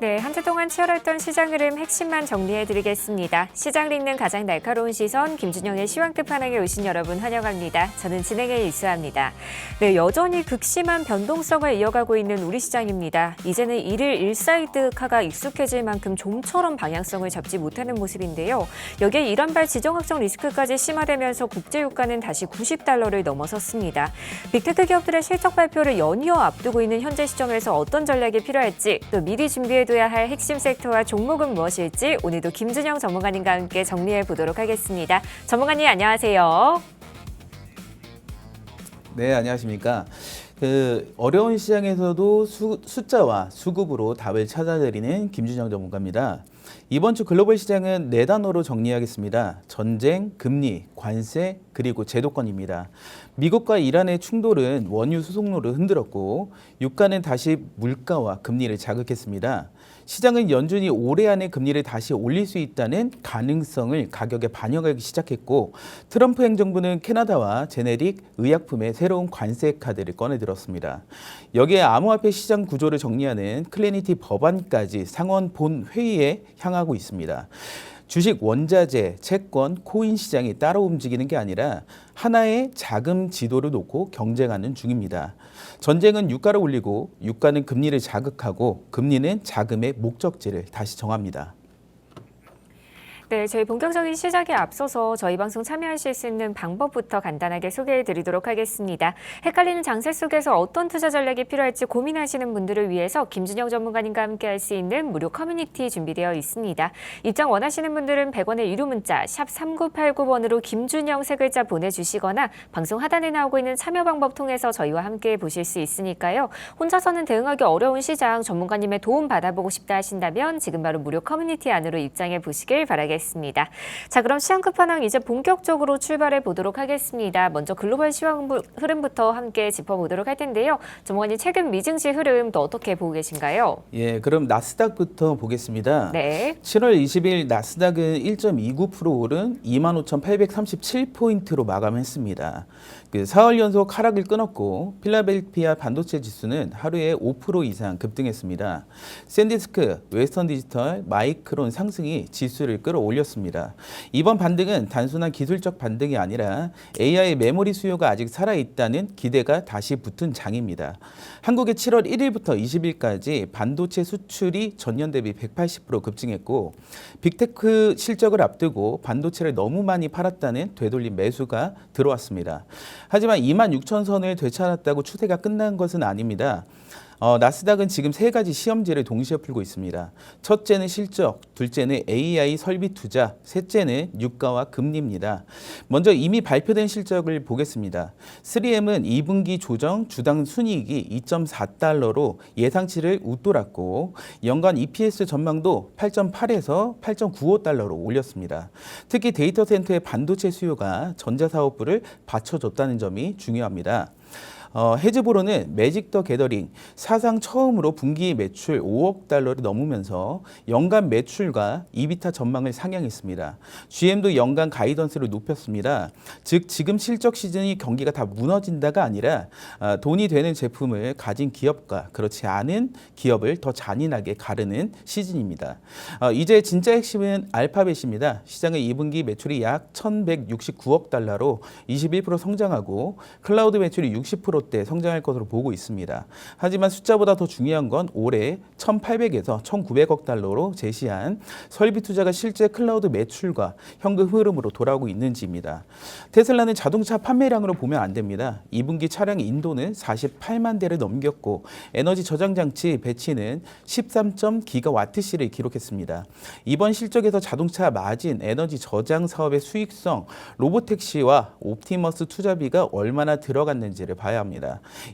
네, 한 주 동안 치열했던 시장 흐름 핵심만 정리해드리겠습니다. 시장을 읽는 가장 날카로운 시선, 김준영의 시황 끝판왕에 오신 여러분 환영합니다. 저는 진행의 일수아입니다. 네, 여전히 극심한 변동성을 이어가고 있는 우리 시장입니다. 이제는 일일 일사이득화가 익숙해질 만큼 좀처럼 방향성을 잡지 못하는 모습인데요. 여기에 이란발 지정학적 리스크까지 심화되면서 국제유가는 다시 90달러를 넘어섰습니다. 빅테크 기업들의 실적 발표를 연이어 앞두고 있는 현재 시점에서 어떤 전략이 필요할지, 또 미리 준비해둬야 할 핵심 섹터와 종목은 무엇일지 오늘도 김준영 전문가님과 함께 정리해 보도록 하겠습니다. 전문가님 안녕하세요. 네, 안녕하십니까. 어려운 시장에서도 숫자와 수급으로 답을 찾아드리는 김준영 전문가입니다. 이번 주 글로벌 시장은 네 단어로 정리하겠습니다. 전쟁, 금리, 관세, 그리고 제도권입니다. 미국과 이란의 충돌은 원유 수송로를 흔들었고 유가는 다시 물가와 금리를 자극했습니다. 시장은 연준이 올해 안에 금리를 다시 올릴 수 있다는 가능성을 가격에 반영하기 시작했고 트럼프 행정부는 캐나다와 제네릭 의약품의 새로운 관세 카드를 꺼내들었습니다. 여기에 암호화폐 시장 구조를 정리하는 클래리티 법안까지 상원 본 회의에 향하고 있습니다. 주식, 원자재, 채권, 코인 시장이 따로 움직이는 게 아니라 하나의 자금 지도를 놓고 경쟁하는 중입니다. 전쟁은 유가를 올리고 유가는 금리를 자극하고 금리는 자금의 목적지를 다시 정합니다. 네, 저희 본격적인 시작에 앞서서 저희 방송 참여하실 수 있는 방법부터 간단하게 소개해 드리도록 하겠습니다. 헷갈리는 장세 속에서 어떤 투자 전략이 필요할지 고민하시는 분들을 위해서 김준영 전문가님과 함께 할 수 있는 무료 커뮤니티 준비되어 있습니다. 입장 원하시는 분들은 100원의 유료 문자 샵 3989번으로 김준영 세 글자 보내주시거나 방송 하단에 나오고 있는 참여 방법 통해서 저희와 함께 보실 수 있으니까요. 혼자서는 대응하기 어려운 시장 전문가님의 도움 받아보고 싶다 하신다면 지금 바로 무료 커뮤니티 안으로 입장해 보시길 바라겠습니다. 자, 그럼 시황 끝판왕 이제 본격적으로 출발해 보도록 하겠습니다. 먼저 글로벌 시황 흐름부터 함께 짚어보도록 할 텐데요. 전문가님 최근 미증시 흐름 또 어떻게 보고 계신가요? 예, 그럼 나스닥부터 보겠습니다. 네. 7월 20일 나스닥은 1.29% 오른 25,837포인트로 마감했습니다. 4월 연속 하락을 끊었고 필라델피아 반도체 지수는 하루에 5% 이상 급등했습니다. 샌디스크, 웨스턴 디지털, 마이크론 상승이 지수를 끌어올렸습니다. 이번 반등은 단순한 기술적 반등이 아니라 AI 메모리 수요가 아직 살아있다는 기대가 다시 붙은 장입니다. 한국의 7월 1일부터 20일까지 반도체 수출이 전년 대비 180% 급증했고 빅테크 실적을 앞두고 반도체를 너무 많이 팔았다는 되돌림 매수가 들어왔습니다. 하지만 26,000선을 되찾았다고 추세가 끝난 것은 아닙니다. 나스닥은 지금 세 가지 시험지를 동시에 풀고 있습니다. 첫째는 실적, 둘째는 AI 설비 투자, 셋째는 유가와 금리입니다. 먼저 이미 발표된 실적을 보겠습니다. 3M은 2분기 조정 주당 순이익이 2.4달러로 예상치를 웃돌았고 연간 EPS 전망도 8.8에서 8.95달러로 올렸습니다. 특히 데이터 센터의 반도체 수요가 전자사업부를 받쳐줬다는 점이 중요합니다. 헤즈보로는 매직 더 게더링 사상 처음으로 분기 매출 5억 달러를 넘으면서 연간 매출과 이비타 전망을 상향했습니다. GM도 연간 가이던스를 높였습니다. 즉 지금 실적 시즌이 경기가 다 무너진다가 아니라 돈이 되는 제품을 가진 기업과 그렇지 않은 기업을 더 잔인하게 가르는 시즌입니다. 이제 진짜 핵심은 알파벳입니다. 시장의 2분기 매출이 약 1,169억 달러로 21% 성장하고 클라우드 매출이 60% 대 성장할 것으로 보고 있습니다. 하지만 숫자보다 더 중요한 건 올해 1,800에서 1,900억 달러로 제시한 설비 투자가 실제 클라우드 매출과 현금 흐름으로 돌아오고 있는지입니다. 테슬라는 자동차 판매량으로 보면 안 됩니다. 2분기 차량 인도는 48만 대를 넘겼고 에너지 저장 장치 배치는 13.기가와트시를 기록했습니다. 이번 실적에서 자동차 마진, 에너지 저장 사업의 수익성, 로보택시와 옵티머스 투자비가 얼마나 들어갔는지를 봐야 합니다.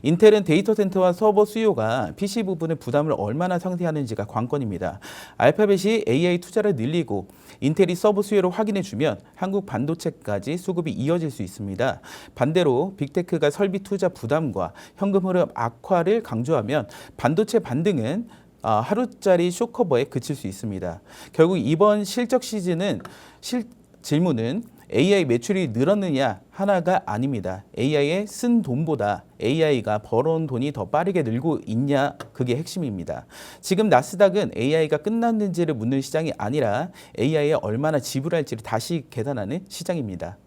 인텔은 데이터 센터와 서버 수요가 PC 부분의 부담을 얼마나 상쇄하는지가 관건입니다. 알파벳이 AI 투자를 늘리고 인텔이 서버 수요를 확인해주면 한국 반도체까지 수급이 이어질 수 있습니다. 반대로 빅테크가 설비 투자 부담과 현금 흐름 악화를 강조하면 반도체 반등은 하루짜리 쇼커버에 그칠 수 있습니다. 결국 이번 실적 시즌은 질문은 AI 매출이 늘었느냐 하나가 아닙니다. AI에 쓴 돈보다 AI가 벌어온 돈이 더 빠르게 늘고 있냐, 그게 핵심입니다. 지금 나스닥은 AI가 끝났는지를 묻는 시장이 아니라 AI에 얼마나 지불할지를 다시 계산하는 시장입니다.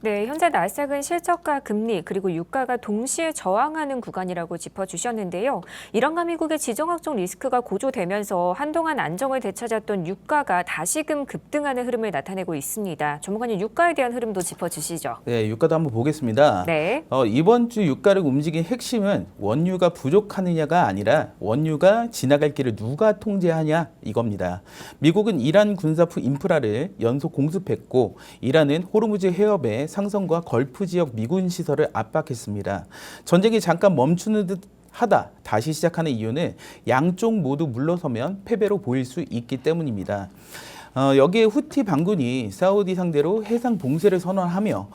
네, 현재 나스닥은 실적과 금리 그리고 유가가 동시에 저항하는 구간이라고 짚어주셨는데요. 이란과 미국의 지정학적 리스크가 고조되면서 한동안 안정을 되찾았던 유가가 다시금 급등하는 흐름을 나타내고 있습니다. 전문가님, 유가에 대한 흐름도 짚어주시죠. 네, 유가도 한번 보겠습니다. 네. 이번 주 유가를 움직인 핵심은 원유가 부족하느냐가 아니라 원유가 지나갈 길을 누가 통제하냐 이겁니다. 미국은 이란 군사 인프라를 연속 공습했고 이란은 호르무즈 해협의 상선과 걸프 지역 미군 시설을 압박했습니다. 전쟁이 잠깐 멈추는 듯 하다 다시 시작하는 이유는 양쪽 모두 물러서면 패배로 보일 수 있기 때문입니다. 여기에 후티 반군이 사우디 상대로 해상 봉쇄를 선언하며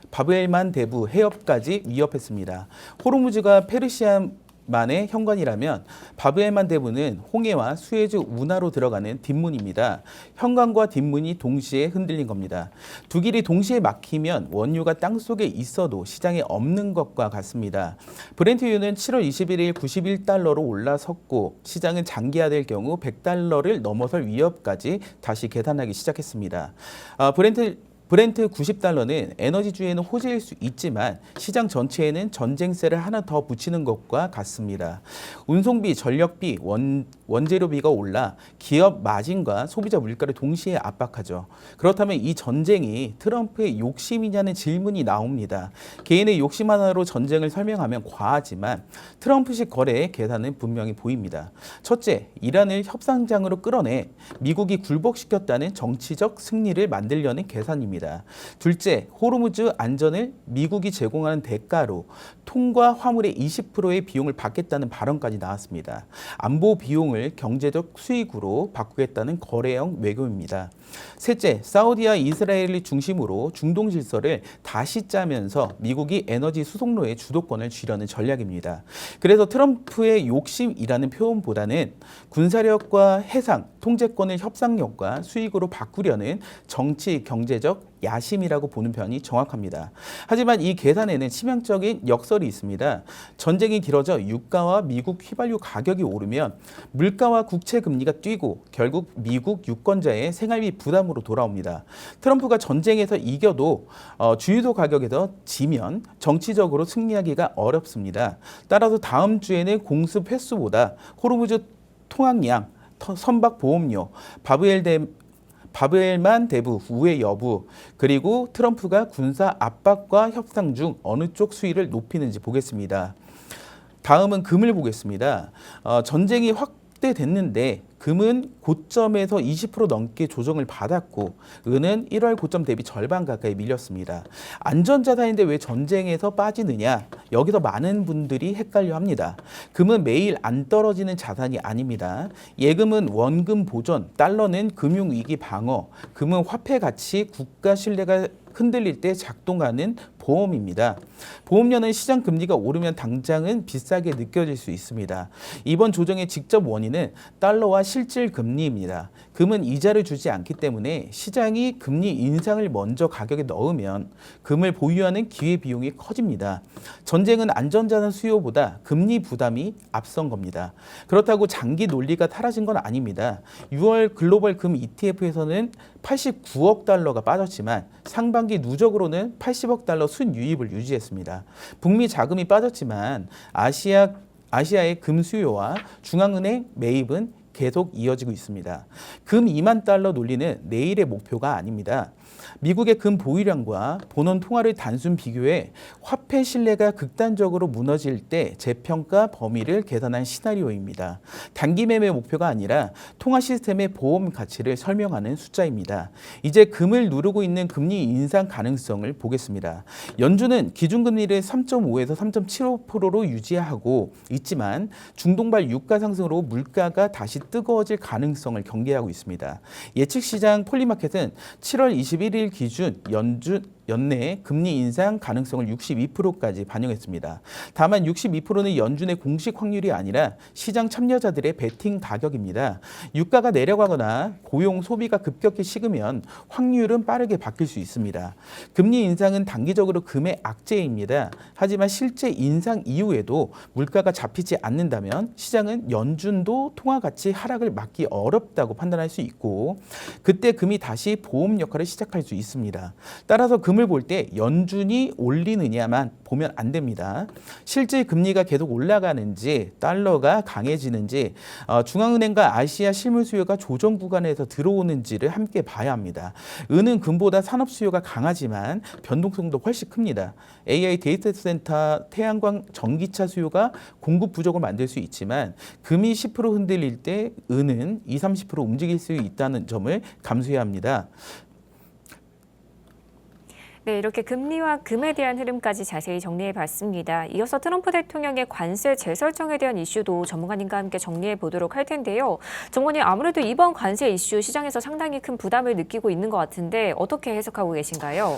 바브엘만 대부 해협까지 위협했습니다. 호르무즈가 페르시아만의 현관이라면 바브엘만 대부는 홍해와 수에즈 운하로 들어가는 뒷문입니다. 현관과 뒷문이 동시에 흔들린 겁니다. 두 길이 동시에 막히면 원유가 땅속에 있어도 시장에 없는 것과 같습니다. 브렌트유는 7월 21일 91달러로 올라섰고 시장은 장기화될 경우 100달러를 넘어설 위협까지 다시 계산하기 시작했습니다. 브렌트 90달러는 에너지주에는 호재일 수 있지만 시장 전체에는 전쟁세를 하나 더 붙이는 것과 같습니다. 운송비, 전력비, 원재료비가 올라 기업 마진과 소비자 물가를 동시에 압박하죠. 그렇다면 이 전쟁이 트럼프의 욕심이냐는 질문이 나옵니다. 개인의 욕심 하나로 전쟁을 설명하면 과하지만 트럼프식 거래의 계산은 분명히 보입니다. 첫째, 이란을 협상장으로 끌어내 미국이 굴복시켰다는 정치적 승리를 만들려는 계산입니다. 둘째, 호르무즈 안전을 미국이 제공하는 대가로 통과 화물의 20%의 비용을 받겠다는 발언까지 나왔습니다. 안보 비용을 경제적 수익으로 바꾸겠다는 거래형 외교입니다. 셋째, 사우디와 이스라엘을 중심으로 중동 질서를 다시 짜면서 미국이 에너지 수송로의 주도권을 쥐려는 전략입니다. 그래서 트럼프의 욕심이라는 표현보다는 군사력과 해상, 통제권을 협상력과 수익으로 바꾸려는 정치, 경제적 야심이라고 보는 편이 정확합니다. 하지만 이 계산에는 치명적인 역설이 있습니다. 전쟁이 길어져 유가와 미국 휘발유 가격이 오르면 물가와 국채 금리가 뛰고 결국 미국 유권자의 생활비 부담으로 돌아옵니다. 트럼프가 전쟁에서 이겨도 주유소 가격에서 지면 정치적으로 승리하기가 어렵습니다. 따라서 다음 주에는 공습 횟수보다 호르무즈 통항량, 선박 보험료, 바브엘만 대부 우회 여부, 그리고 트럼프가 군사 압박과 협상 중 어느 쪽 수위를 높이는지 보겠습니다. 다음은 금을 보겠습니다. 전쟁이 확대됐는데 금은 고점에서 20% 넘게 조정을 받았고 은은 1월 고점 대비 절반 가까이 밀렸습니다. 안전자산인데 왜 전쟁에서 빠지느냐? 여기서 많은 분들이 헷갈려 합니다. 금은 매일 안 떨어지는 자산이 아닙니다. 예금은 원금 보존, 달러는 금융위기 방어, 금은 화폐 가치, 국가 신뢰가 흔들릴 때 작동하는 보험입니다. 보험료는 시장 금리가 오르면 당장은 비싸게 느껴질 수 있습니다. 이번 조정의 직접 원인은 달러와 실질 금리입니다. 금은 이자를 주지 않기 때문에 시장이 금리 인상을 먼저 가격에 넣으면 금을 보유하는 기회비용이 커집니다. 전쟁은 안전자산 수요보다 금리 부담이 앞선 겁니다. 그렇다고 장기 논리가 사라진 건 아닙니다. 6월 글로벌 금 ETF에서는 89억 달러가 빠졌지만 상반기 누적으로는 80억 달러 순유입을 유지했습니다. 북미 자금이 빠졌지만 아시아의 금 수요와 중앙은행 매입은 계속 이어지고 있습니다. 금 2만 달러 논리는 내일의 목표가 아닙니다. 미국의 금 보유량과 본원 통화를 단순 비교해 화폐 신뢰가 극단적으로 무너질 때 재평가 범위를 계산한 시나리오입니다. 단기 매매 목표가 아니라 통화 시스템의 보험 가치를 설명하는 숫자입니다. 이제 금을 누르고 있는 금리 인상 가능성을 보겠습니다. 연준은 기준금리를 3.5에서 3.75%로 유지하고 있지만 중동발 유가 상승으로 물가가 다시 뜨거워질 가능성을 경계하고 있습니다. 예측시장 폴리마켓은 7월 21일 기준 연내 금리 인상 가능성을 62%까지 반영했습니다. 다만 62%는 연준의 공식 확률이 아니라 시장 참여자들의 베팅 가격입니다. 유가가 내려가거나 고용 소비가 급격히 식으면 확률은 빠르게 바뀔 수 있습니다. 금리 인상은 단기적으로 금의 악재입니다. 하지만 실제 인상 이후에도 물가가 잡히지 않는다면 시장은 연준도 통화 가치 하락을 막기 어렵다고 판단할 수 있고 그때 금이 다시 보험 역할을 시작할 수 있습니다. 따라서 금을 볼 때 연준이 올리느냐만 보면 안 됩니다. 실제 금리가 계속 올라가는지 달러가 강해지는지 중앙은행과 아시아 실물 수요가 조정 구간에서 들어오는지를 함께 봐야 합니다. 은은 금보다 산업 수요가 강하지만 변동성도 훨씬 큽니다. AI 데이터 센터, 태양광, 전기차 수요가 공급 부족을 만들 수 있지만 금이 10% 흔들릴 때 은은 20-30% 움직일 수 있다는 점을 감수해야 합니다. 네, 이렇게 금리와 금에 대한 흐름까지 자세히 정리해 봤습니다. 이어서 트럼프 대통령의 관세 재설정에 대한 이슈도 전문가님과 함께 정리해 보도록 할 텐데요. 전문가님, 아무래도 이번 관세 이슈 시장에서 상당히 큰 부담을 느끼고 있는 것 같은데 어떻게 해석하고 계신가요?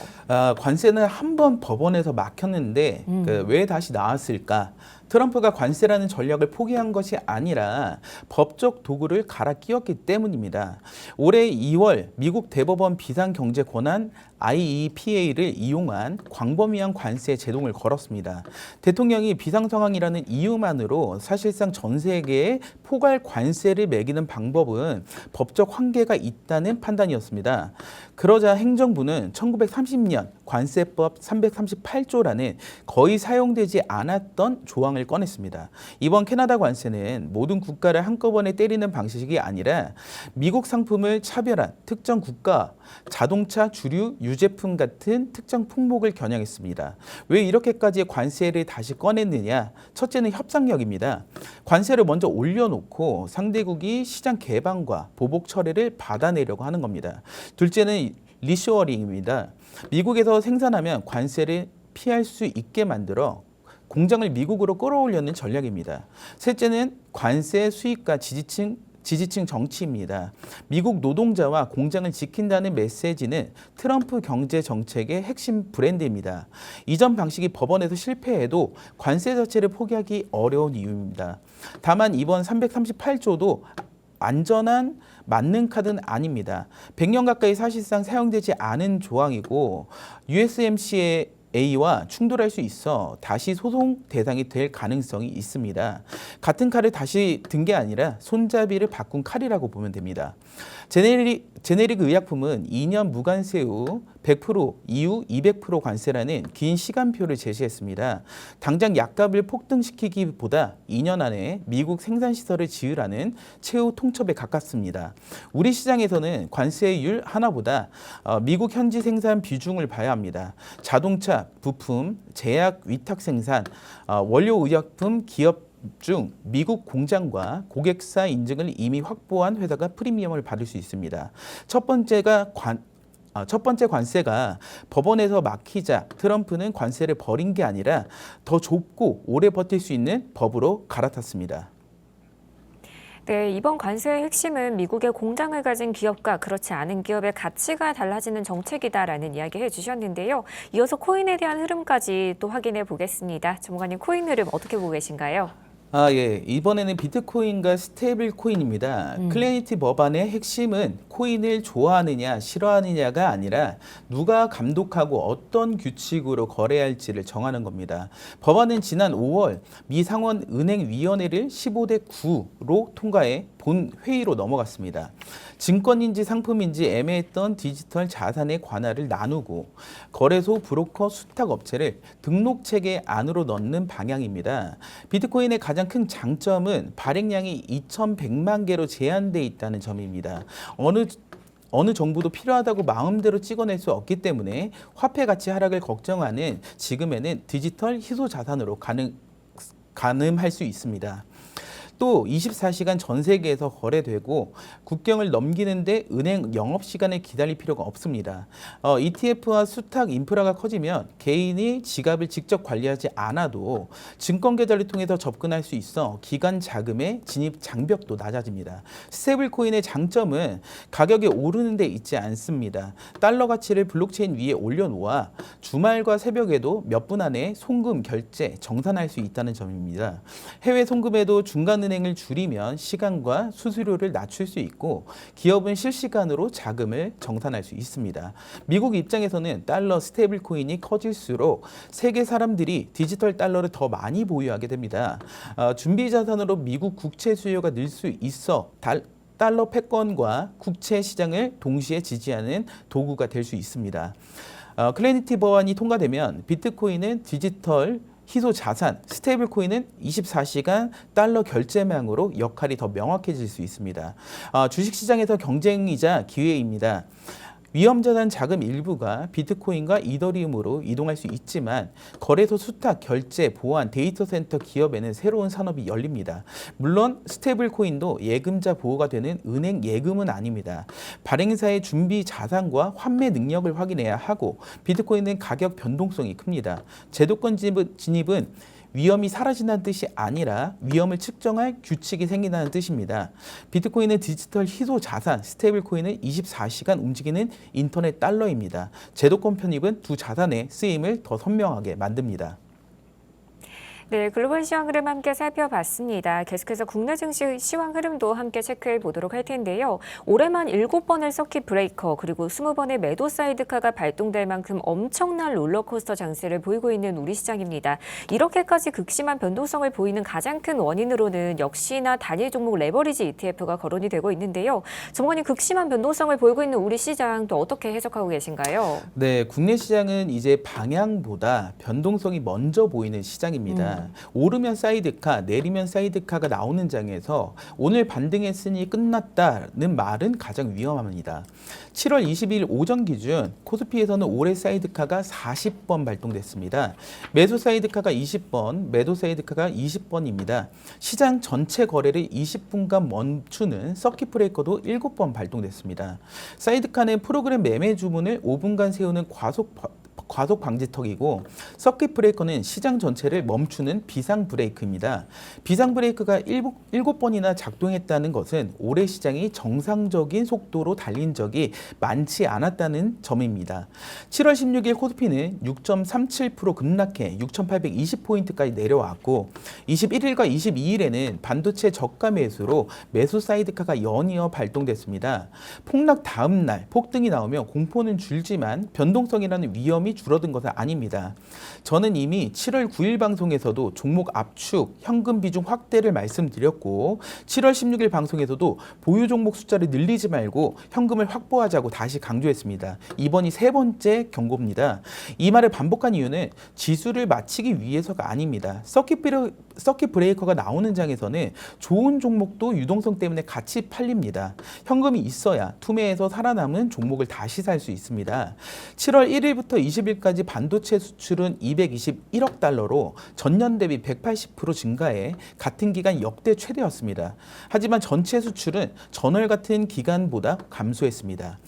관세는 한 번 법원에서 막혔는데 왜 다시 나왔을까? 트럼프가 관세라는 전략을 포기한 것이 아니라 법적 도구를 갈아 끼웠기 때문입니다. 올해 2월 미국 대법원 비상경제권한 IEPA를 이용한 광범위한 관세 제동을 걸었습니다. 대통령이 비상상황이라는 이유만으로 사실상 전 세계에 포괄 관세를 매기는 방법은 법적 한계가 있다는 판단이었습니다. 그러자 행정부는 1930년 관세법 338조라는 거의 사용되지 않았던 조항을 꺼냈습니다. 이번 캐나다 관세는 모든 국가를 한꺼번에 때리는 방식이 아니라 미국 상품을 차별한 특정 국가, 자동차, 주류, 유제품 같은 특정 품목을 겨냥했습니다. 왜 이렇게까지 관세를 다시 꺼냈느냐? 첫째는 협상력입니다. 관세를 먼저 올려놓고 상대국이 시장 개방과 보복 처리를 받아내려고 하는 겁니다. 둘째는 리쇼어링입니다. 미국에서 생산하면 관세를 피할 수 있게 만들어 공장을 미국으로 끌어올려는 전략입니다. 셋째는 관세 수익과 지지층 정치입니다. 미국 노동자와 공장을 지킨다는 메시지는 트럼프 경제 정책의 핵심 브랜드입니다. 이전 방식이 법원에서 실패해도 관세 자체를 포기하기 어려운 이유입니다. 다만 이번 338조도 안전한 맞는 카드는 아닙니다. 100년 가까이 사실상 사용되지 않은 조항이고 USMCA와 충돌할 수 있어 다시 소송 대상이 될 가능성이 있습니다. 같은 칼을 다시 든 게 아니라 손잡이를 바꾼 칼이라고 보면 됩니다. 제네릭 의약품은 2년 무관세 후 100% 이후 200% 관세라는 긴 시간표를 제시했습니다. 당장 약값을 폭등시키기보다 2년 안에 미국 생산시설을 지으라는 최후 통첩에 가깝습니다. 우리 시장에서는 관세율 하나보다 미국 현지 생산 비중을 봐야 합니다. 자동차, 부품, 제약, 위탁 생산, 원료 의약품 기업 중 미국 공장과 고객사 인증을 이미 확보한 회사가 프리미엄을 받을 수 있습니다. 첫 번째 관세가 법원에서 막히자 트럼프는 관세를 버린 게 아니라 더 좁고 오래 버틸 수 있는 법으로 갈아탔습니다. 네, 이번 관세의 핵심은 미국의 공장을 가진 기업과 그렇지 않은 기업의 가치가 달라지는 정책이다라는 이야기 해주셨는데요. 이어서 코인에 대한 흐름까지 또 확인해 보겠습니다. 전문가님, 코인 흐름 어떻게 보고 계신가요? 예. 이번에는 비트코인과 스테이블 코인입니다. 클래리티 법안의 핵심은 코인을 좋아하느냐 싫어하느냐가 아니라 누가 감독하고 어떤 규칙으로 거래할지를 정하는 겁니다. 법안은 지난 5월 미 상원 은행위원회를 15대 9로 통과해 본 회의로 넘어갔습니다. 증권인지 상품인지 애매했던 디지털 자산의 관할을 나누고 거래소, 브로커, 수탁 업체를 등록 체계 안으로 넣는 방향입니다. 비트코인의 가장 큰 장점은 발행량이 2,100만 개로 제한돼 있다는 점입니다. 어느 정부도 필요하다고 마음대로 찍어낼 수 없기 때문에 화폐 가치 하락을 걱정하는 지금에는 디지털 희소 자산으로 가늠할 수 있습니다. 또 24시간 전 세계에서 거래되고 국경을 넘기는데 은행 영업시간을 기다릴 필요가 없습니다. ETF와 수탁 인프라가 커지면 개인이 지갑을 직접 관리하지 않아도 증권 계좌를 통해서 접근할 수 있어 기관 자금의 진입 장벽도 낮아집니다. 스테이블 코인의 장점은 가격이 오르는 데 있지 않습니다. 달러 가치를 블록체인 위에 올려놓아 주말과 새벽에도 몇 분 안에 송금, 결제, 정산할 수 있다는 점입니다. 해외 송금에도 중간은행을 줄이면 시간과 수수료를 낮출 수 있고 기업은 실시간으로 자금을 정산할 수 있습니다. 미국 입장에서는 달러 스테이블 코인이 커질수록 세계 사람들이 디지털 달러를 더 많이 보유하게 됩니다. 준비 자산으로 미국 국채 수요가 늘 수 있어 달러 패권과 국채 시장을 동시에 지지하는 도구가 될 수 있습니다. 클래리티 법안이 통과되면 비트코인은 디지털 희소 자산, 스테이블 코인은 24시간 달러 결제망으로 역할이 더 명확해질 수 있습니다. 주식시장에서 경쟁이자 기회입니다. 위험자산 자금 일부가 비트코인과 이더리움으로 이동할 수 있지만 거래소 수탁, 결제, 보안, 데이터 센터 기업에는 새로운 산업이 열립니다. 물론 스테이블 코인도 예금자 보호가 되는 은행 예금은 아닙니다. 발행사의 준비 자산과 환매 능력을 확인해야 하고 비트코인은 가격 변동성이 큽니다. 제도권 진입은 위험이 사라진다는 뜻이 아니라 위험을 측정할 규칙이 생긴다는 뜻입니다. 비트코인은 디지털 희소 자산, 스테이블 코인은 24시간 움직이는 인터넷 달러입니다. 제도권 편입은 두 자산의 쓰임을 더 선명하게 만듭니다. 네, 글로벌 시황 흐름 함께 살펴봤습니다. 계속해서 국내 증시 시황 흐름도 함께 체크해 보도록 할 텐데요. 올해만 7번의 서킷 브레이커 그리고 20번의 매도 사이드카가 발동될 만큼 엄청난 롤러코스터 장세를 보이고 있는 우리 시장입니다. 이렇게까지 극심한 변동성을 보이는 가장 큰 원인으로는 역시나 단일 종목 레버리지 ETF가 거론이 되고 있는데요. 전문가님, 극심한 변동성을 보이고 있는 우리 시장 또 어떻게 해석하고 계신가요? 네, 국내 시장은 이제 방향보다 변동성이 먼저 보이는 시장입니다. 오르면 사이드카, 내리면 사이드카가 나오는 장에서 오늘 반등했으니 끝났다는 말은 가장 위험합니다. 7월 20일 오전 기준 코스피에서는 올해 사이드카가 40번 발동됐습니다. 매수 사이드카가 20번, 매도 사이드카가 20번입니다. 시장 전체 거래를 20분간 멈추는 서킷 브레이커도 7번 발동됐습니다. 사이드카는 프로그램 매매 주문을 5분간 세우는 과속 방지턱이고 서킷 브레이커는 시장 전체를 멈추는 비상 브레이크입니다. 비상 브레이크가 7번이나 작동했다는 것은 올해 시장이 정상적인 속도로 달린 적이 많지 않았다는 점입니다. 7월 16일 코스피는 6.37% 급락해 6,820포인트까지 내려왔고 21일과 22일에는 반도체 저가 매수로 매수 사이드카가 연이어 발동됐습니다. 폭락 다음 날 폭등이 나오면 공포는 줄지만 변동성이라는 위험이 줄어든 것은 아닙니다. 저는 이미 7월 9일 방송에서도 종목 압축, 현금 비중 확대를 말씀드렸고 7월 16일 방송에서도 보유 종목 숫자를 늘리지 말고 현금을 확보하자고 다시 강조했습니다. 이번이 세 번째 경고입니다. 이 말을 반복한 이유는 지수를 맞추기 위해서가 아닙니다. 서킷 브레이커가 나오는 장에서는 좋은 종목도 유동성 때문에 같이 팔립니다. 현금이 있어야 투매에서 살아남은 종목을 다시 살 수 있습니다. 7월 1일부터 20일까지 반도체 수출은 221억 달러로 전년 대비 180% 증가해 같은 기간 역대 최대였습니다. 하지만 전체 수출은 전월 같은 기간보다 감소했습니다.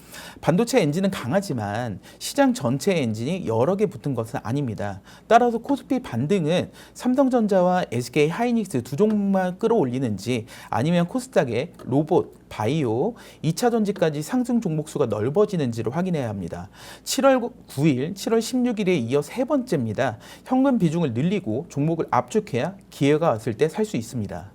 반도체 엔진은 강하지만 시장 전체 엔진이 여러 개 붙은 것은 아닙니다. 따라서 코스피 반등은 삼성전자와 SK 하이닉스 두 종목만 끌어올리는지 아니면 코스닥의 로봇, 바이오, 2차 전지까지 상승 종목 수가 넓어지는지를 확인해야 합니다. 7월 9일, 7월 16일에 이어 세 번째입니다. 현금 비중을 늘리고 종목을 압축해야 기회가 왔을 때 살 수 있습니다.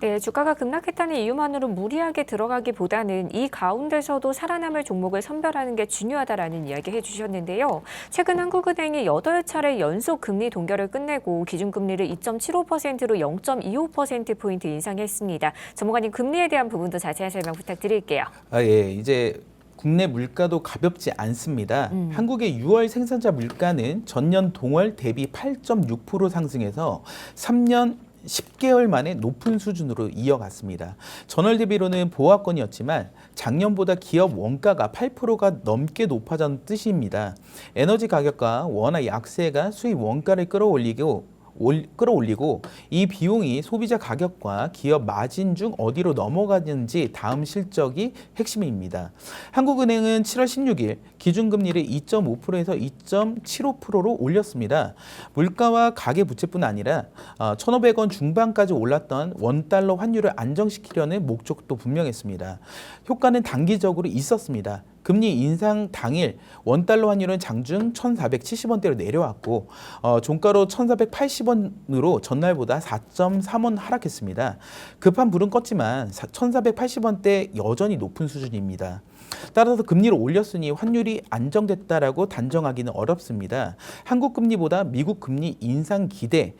네, 주가가 급락했다는 이유만으로 무리하게 들어가기보다는 이 가운데서도 살아남을 종목을 선별하는 게 중요하다라는 이야기 해주셨는데요. 최근 한국은행이 8차례 연속 금리 동결을 끝내고 기준금리를 2.75%로 0.25%포인트 인상했습니다. 전문가님, 금리에 대한 부분도 자세한 설명 부탁드릴게요. 예, 이제 국내 물가도 가볍지 않습니다. 한국의 6월 생산자 물가는 전년 동월 대비 8.6% 상승해서 3년 10개월 만에 높은 수준으로 이어갔습니다. 전월 대비로는 보합권이었지만 작년보다 기업 원가가 8%가 넘게 높아졌다는 뜻입니다. 에너지 가격과 원화 약세가 수입 원가를 끌어올리고 끌어올리고 이 비용이 소비자 가격과 기업 마진 중 어디로 넘어가는지 다음 실적이 핵심입니다. 한국은행은 7월 16일 기준금리를 2.5%에서 2.75%로 올렸습니다. 물가와 가계부채뿐 아니라 1,500원 중반까지 올랐던 원달러 환율을 안정시키려는 목적도 분명했습니다. 효과는 단기적으로 있었습니다. 금리 인상 당일 원달러 환율은 장중 1,470원대로 내려왔고 종가로 1,480원으로 전날보다 4.3원 하락했습니다. 급한 불은 껐지만 1,480원대 여전히 높은 수준입니다. 따라서 금리를 올렸으니 환율이 안정됐다라고 단정하기는 어렵습니다. 한국 금리보다 미국 금리 인상 기대,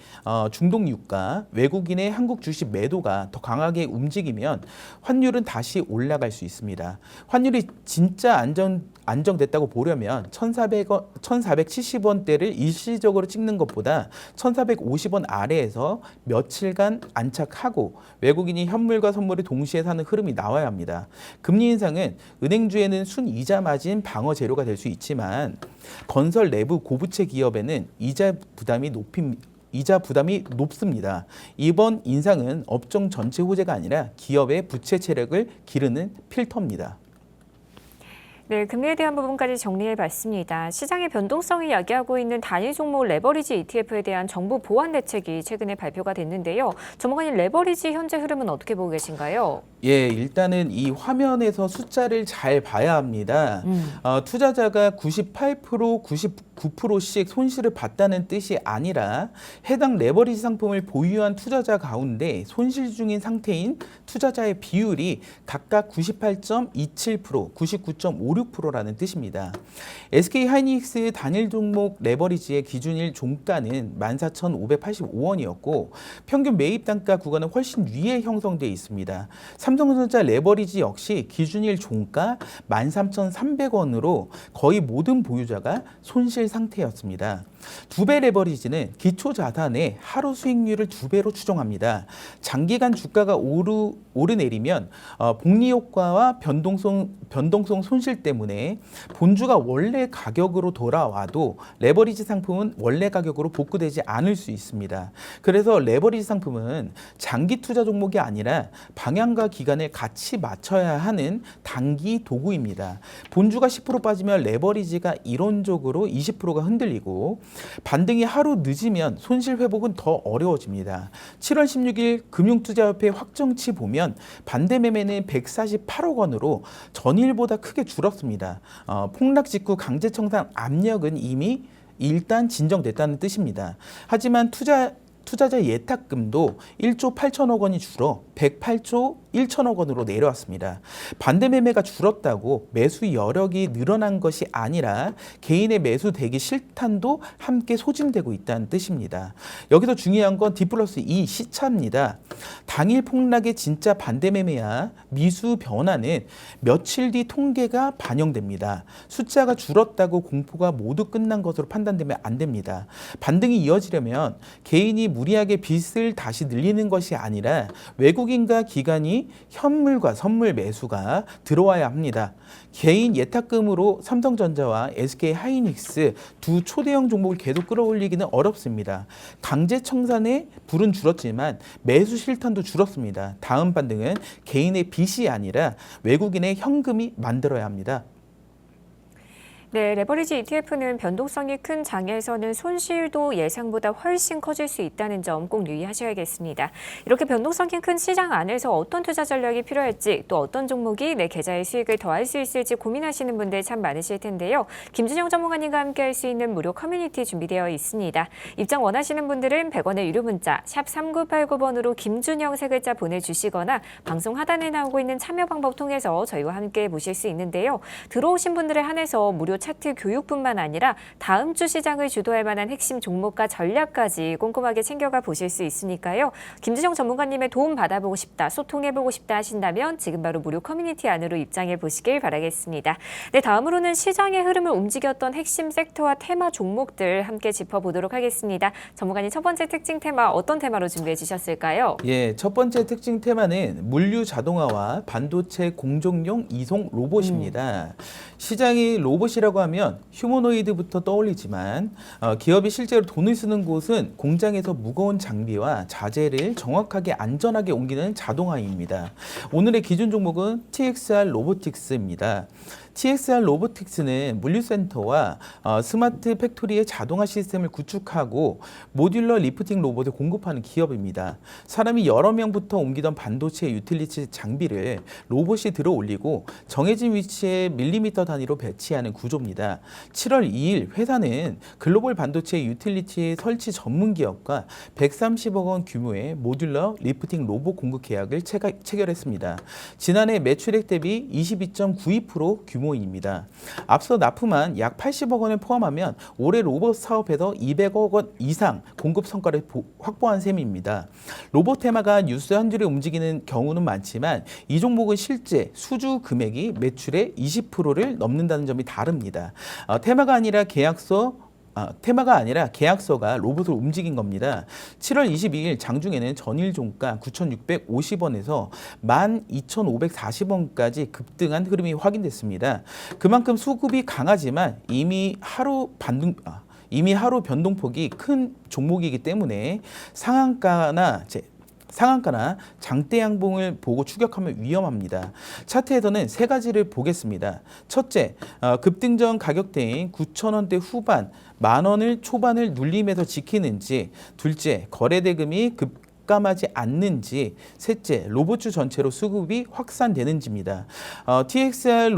중동 유가, 외국인의 한국 주식 매도가 더 강하게 움직이면 환율은 다시 올라갈 수 있습니다. 환율이 진짜 안정됐다고 보려면 1,470원대를 일시적으로 찍는 것보다 1,450원 아래에서 며칠간 안착하고 외국인이 현물과 선물을 동시에 사는 흐름이 나와야 합니다. 금리 인상은 은행주에는 순이자 마진 방어 재료가 될 수 있지만 건설 내부 고부채 기업에는 이자 부담이 높습니다. 이번 인상은 업종 전체 호재가 아니라 기업의 부채 체력을 기르는 필터입니다. 네, 금리에 대한 부분까지 정리해봤습니다. 시장의 변동성이 야기하고 있는 단일 종목 레버리지 ETF에 대한 정부 보완 대책이 최근에 발표가 됐는데요. 전문가님, 레버리지 현재 흐름은 어떻게 보고 계신가요? 예, 일단은 이 화면에서 숫자를 잘 봐야 합니다. 투자자가 98%, 99%씩 손실을 봤다는 뜻이 아니라 해당 레버리지 상품을 보유한 투자자 가운데 손실 중인 상태인 투자자의 비율이 각각 98.27%, 99.56%라는 뜻입니다. SK하이닉스 단일 종목 레버리지의 기준일 종가는 14,585원이었고 평균 매입 단가 구간은 훨씬 위에 형성되어 있습니다. 삼성전자 레버리지 역시 기준일 종가 13,300원으로 거의 모든 보유자가 손실 상태였습니다. 2배 레버리지는 기초 자산의 하루 수익률을 2배로 추정합니다. 장기간 주가가 오르내리면 복리 효과와 변동성 손실 때문에 본주가 원래 가격으로 돌아와도 레버리지 상품은 원래 가격으로 복구되지 않을 수 있습니다. 그래서 레버리지 상품은 장기 투자 종목이 아니라 방향과 기간을 같이 맞춰야 하는 단기 도구입니다. 본주가 10% 빠지면 레버리지가 이론적으로 20%가 흔들리고 반등이 하루 늦으면 손실 회복은 더 어려워집니다. 7월 16일 금융투자협회 확정치 보면 반대 매매는 148억 원으로 전일보다 크게 줄었습니다. 폭락 직후 강제 청산 압력은 이미 일단 진정됐다는 뜻입니다. 하지만 투자자 예탁금도 1조 8천억 원이 줄어 108조 1천억 원으로 내려왔습니다. 반대 매매가 줄었다고 매수 여력이 늘어난 것이 아니라 개인의 매수 대기 실탄도 함께 소진되고 있다는 뜻입니다. 여기서 중요한 건 D+2 시차입니다. 당일 폭락의 진짜 반대 매매야 미수 변화는 며칠 뒤 통계가 반영됩니다. 숫자가 줄었다고 공포가 모두 끝난 것으로 판단되면 안 됩니다. 반등이 이어지려면 개인이 무리하게 빚을 다시 늘리는 것이 아니라 외국인과 기관이 현물과 선물 매수가 들어와야 합니다. 개인 예탁금으로 삼성전자와 SK하이닉스 두 초대형 종목을 계속 끌어올리기는 어렵습니다. 강제 청산에 불은 줄었지만 매수 실탄도 줄었습니다. 다음 반등은 개인의 빚이 아니라 외국인의 현금이 만들어야 합니다. 네, 레버리지 ETF는 변동성이 큰 장에서는 손실도 예상보다 훨씬 커질 수 있다는 점 꼭 유의하셔야겠습니다. 이렇게 변동성이 큰 시장 안에서 어떤 투자 전략이 필요할지 또 어떤 종목이 내 계좌의 수익을 더할 수 있을지 고민하시는 분들 참 많으실 텐데요. 김준영 전문가님과 함께 할 수 있는 무료 커뮤니티 준비되어 있습니다. 입장 원하시는 분들은 100원의 유료 문자 샵 3989번으로 김준영 세 글자 보내주시거나 방송 하단에 나오고 있는 참여 방법 통해서 저희와 함께 보실 수 있는데요. 들어오신 분들에 한해서 무료 차트 교육뿐만 아니라 다음 주 시장을 주도할 만한 핵심 종목과 전략까지 꼼꼼하게 챙겨가 보실 수 있으니까요. 김준영 전문가님의 도움 받아보고 싶다, 소통해보고 싶다 하신다면 지금 바로 무료 커뮤니티 안으로 입장해 보시길 바라겠습니다. 네, 다음으로는 시장의 흐름을 움직였던 핵심 섹터와 테마 종목들 함께 짚어보도록 하겠습니다. 전문가님 첫 번째 특징 테마 어떤 테마로 준비해 주셨을까요? 예, 첫 번째 특징 테마는 물류 자동화와 반도체 공정용 이송 로봇입니다. 시장이 로봇이라고 기업이라고 하면 휴머노이드부터 떠올리지만 기업이 실제로 돈을 쓰는 곳은 공장에서 무거운 장비와 자재를 정확하게 안전하게 옮기는 자동화입니다. 오늘의 기준 종목은 TXR 로보틱스입니다. TXR 로보틱스는 물류센터와 스마트 팩토리의 자동화 시스템을 구축하고 모듈러 리프팅 로봇을 공급하는 기업입니다. 사람이 여러 명부터 옮기던 반도체 유틸리티 장비를 로봇이 들어 올리고 정해진 위치에 밀리미터 단위로 배치하는 구조입니다. 7월 2일 회사는 글로벌 반도체 유틸리티 설치 전문 기업과 130억 원 규모의 모듈러 리프팅 로봇 공급 계약을 체결했습니다. 지난해 매출액 대비 22.92% 규모입니다. 앞서 납품한 약 80억 원을 포함하면 올해 로봇 사업에서 200억 원 이상 공급 성과를 확보한 셈입니다. 로봇 테마가 뉴스 한 줄에 움직이는 경우는 많지만 이 종목은 실제 수주 금액이 매출의 20%를 넘는다는 점이 다릅니다. 테마가 아니라 계약서가 로봇을 움직인 겁니다. 7월 22일 장중에는 전일 종가 9,650원에서 12,540원까지 급등한 흐름이 확인됐습니다. 그만큼 수급이 강하지만 이미 하루 변동폭이 큰 종목이기 때문에 상한가나 장대 양봉을 보고 추격하면 위험합니다. 차트에서는 세 가지를 보겠습니다. 첫째, 급등 전 가격대인 9,000원대 후반, 10,000원을 초반을 눌리면서 지키는지. 둘째, 거래 대금이 급감하지 않는지. 셋째, 로봇주 전체로 수급이 확산되는지입니다. TXR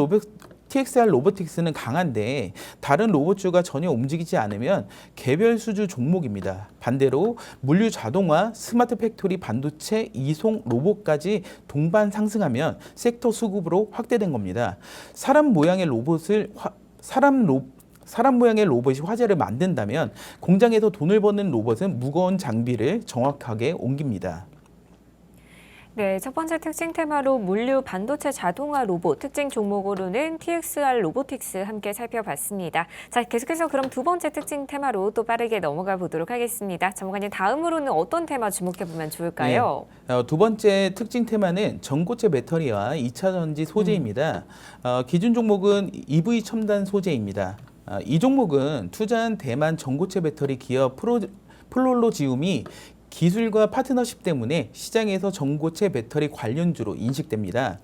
로보틱스는 강한데 다른 로봇주가 전혀 움직이지 않으면 개별 수주 종목입니다. 반대로 물류 자동화, 스마트 팩토리, 반도체, 이송, 로봇까지 동반 상승하면 섹터 수급으로 확대된 겁니다. 사람 모양의 로봇이 화제를 만든다면 공장에서 돈을 버는 로봇은 무거운 장비를 정확하게 옮깁니다. 네, 첫 번째 특징 테마로 물류 반도체 자동화 로봇, 특징 종목으로는 TXR 로보틱스 함께 살펴봤습니다. 자, 계속해서 그럼 두 번째 특징 테마로 또 빠르게 넘어가 보도록 하겠습니다. 전문가님, 다음으로는 어떤 테마 주목해보면 좋을까요? 네, 두 번째 특징 테마는 전고체 배터리와 2차 전지 소재입니다. 기준 종목은 EV 첨단 소재입니다. 이 종목은 투자한 대만 전고체 배터리 기업 플롤로지움이 기술과 파트너십 때문에 시장에서 전고체 배터리 관련주로 인식됩니다.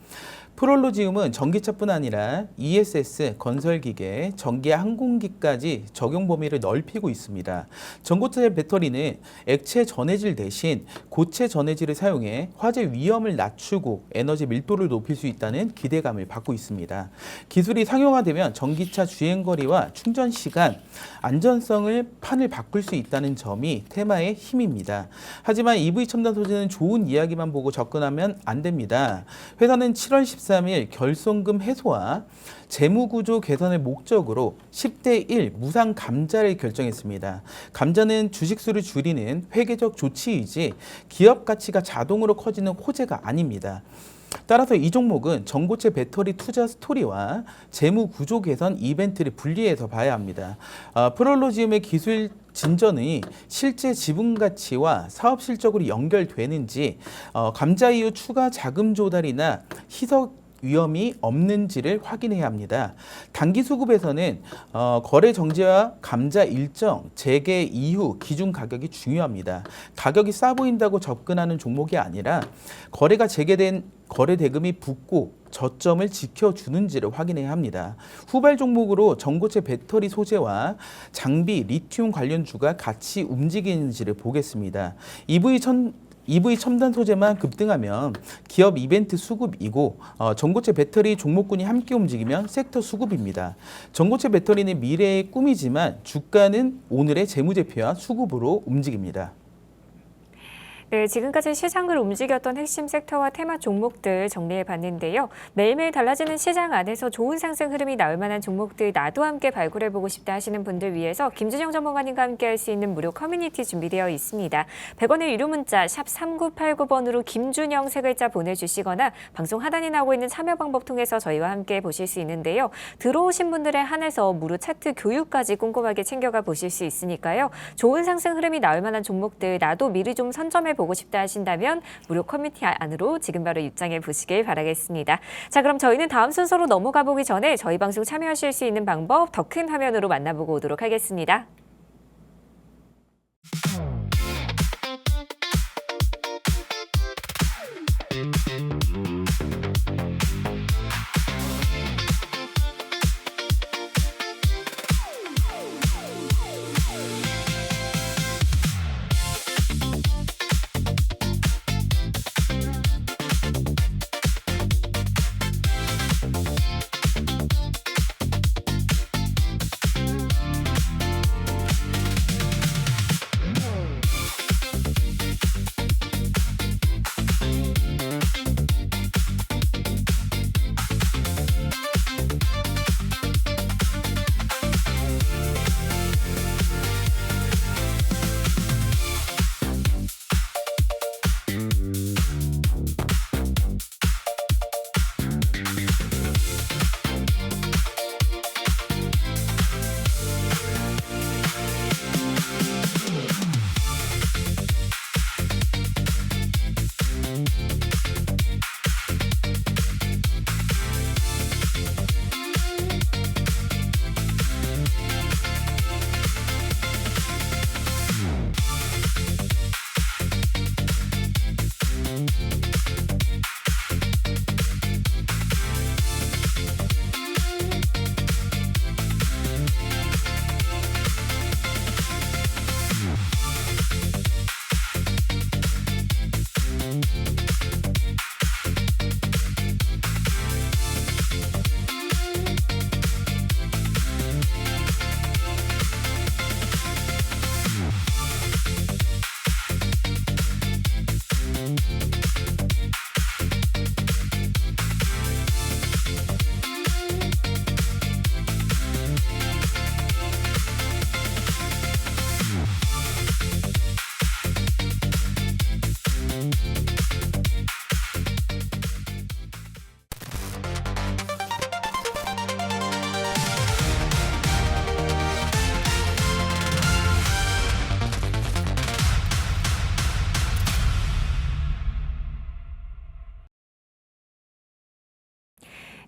프롤로지움은 전기차뿐 아니라 ESS, 건설기계, 전기 항공기까지 적용 범위를 넓히고 있습니다. 전고체 배터리는 액체 전해질 대신 고체 전해질을 사용해 화재 위험을 낮추고 에너지 밀도를 높일 수 있다는 기대감을 받고 있습니다. 기술이 상용화되면 전기차 주행거리와 충전 시간, 안전성을 판을 바꿀 수 있다는 점이 테마의 힘입니다. 하지만 EV 첨단 소재는 좋은 이야기만 보고 접근하면 안 됩니다. 회사는 7월 13일 결손금 해소와 재무구조 개선을 목적으로 10대1 무상 감자를 결정했습니다. 감자는 주식수를 줄이는 회계적 조치이지 기업 가치가 자동으로 커지는 호재가 아닙니다. 따라서 이 종목은 전고체 배터리 투자 스토리와 재무 구조 개선 이벤트를 분리해서 봐야 합니다. 프롤로지움의 기술 진전이 실제 지분 가치와 사업 실적으로 연결되는지, 감자 이후 추가 자금 조달이나 희석 위험이 없는지를 확인해야 합니다. 단기 수급에서는 거래 정지와 감자 일정 재개 이후 기준 가격이 중요합니다. 가격이 싸 보인다고 접근하는 종목이 아니라 거래가 재개된 거래 대금이 붙고 저점을 지켜주는지를 확인해야 합니다. 후발 종목으로 전고체 배터리 소재와 장비, 리튬 관련주가 같이 움직이는지를 보겠습니다. EV 첨단 소재만 급등하면 기업 이벤트 수급이고 전고체 배터리 종목군이 함께 움직이면 섹터 수급입니다. 전고체 배터리는 미래의 꿈이지만 주가는 오늘의 재무제표와 수급으로 움직입니다. 네, 지금까지 시장을 움직였던 핵심 섹터와 테마 종목들 정리해봤는데요. 매일매일 달라지는 시장 안에서 좋은 상승 흐름이 나올 만한 종목들 나도 함께 발굴해보고 싶다 하시는 분들 위해서 김준영 전문가님과 함께 할 수 있는 무료 커뮤니티 준비되어 있습니다. 100원의 유료 문자 샵 3989번으로 김준영 세 글자 보내주시거나 방송 하단에 나오고 있는 참여 방법 통해서 저희와 함께 보실 수 있는데요. 들어오신 분들에 한해서 무료 차트 교육까지 꼼꼼하게 챙겨가 보실 수 있으니까요. 좋은 상승 흐름이 나올 만한 종목들 나도 미리 좀 선점해 보고 싶다 하신다면 무료 커뮤니티 안으로 지금 바로 입장해 보시길 바라겠습니다. 자, 그럼 저희는 다음 순서로 넘어가 보기 전에 저희 방송 참여하실 수 있는 방법 더 큰 화면으로 만나보고 오도록 하겠습니다.